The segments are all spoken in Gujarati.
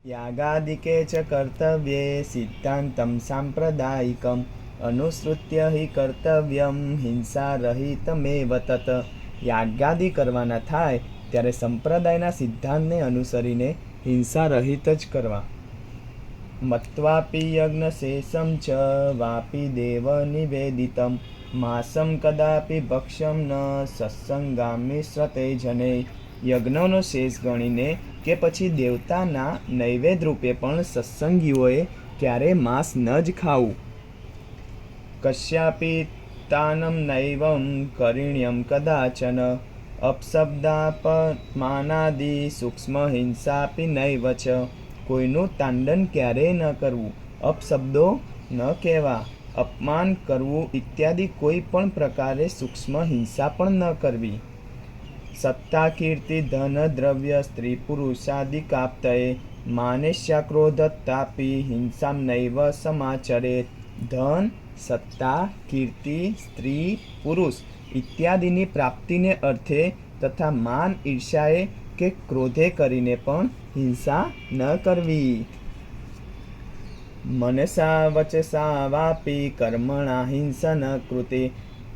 यागादिके च कर्तव्ये सिद्धान्तं साम्प्रदायिकम् अनुसृत्य हि कर्तव्यम हिंसारहितमेव तत्। યાગાદિ કરવાના થાય ત્યારે સંપ્રદાયના સિદ્ધાંતને અનુસરીને હિંસા રહિત જ કરવા. મત્વાપી યજ્ઞશેષમ ચ વાપી દેવ નિવેદિતમ માસમ કદાપી ભક્ષ્યમ ન સત્સંગામી શ્રતે જને. યજ્ઞનો શેષ ગણીને કે પછી દેવતાના નૈવેદ્ય રૂપે પણ સત્સંગીઓએ ક્યારે માંસ ન જ ખાવું. કશ્યાપી તાનમ નૈવમ કરિણ્યમ કદાચન અપશબ્દાપમાનાદિ સૂક્ષ્મ હિંસાપી નૈવ ચ. કોઈનું તાંડન ક્યારેય ન કરવું, અપશબ્દો ન કહેવા, અપમાન કરવું ઇત્યાદિ કોઈ પણ પ્રકારે સૂક્ષ્મ હિંસા પણ ન કરવી. સત્તા કીર્તિ ધન દ્રવ્ય સ્ત્રી પુરુષાદિકાપ્તયે માનેશ્યાક્રોધતાપી હિંસામ નૈવ સમાચરેત. ધન, સત્તા, કીર્તિ, સ્ત્રી, પુરુષ ઇત્યાદિની પ્રાપ્તિને અર્થે તથા માન, ઈર્ષાએ કે ક્રોધે કરીને પણ હિંસા ન કરવી. મનસા વચસા વાપી કર્મણા હિંસન કૃતે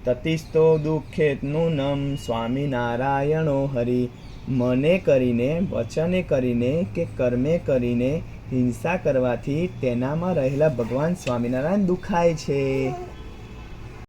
તતિસ્તો દુઃખેત નૂનમ સ્વામિનારાયણો હરિ. મને કરીને, વચને કરીને કે કર્મે કરીને હિંસા કરવાથી તેનામાં રહેલા ભગવાન સ્વામિનારાયણ દુખાય છે.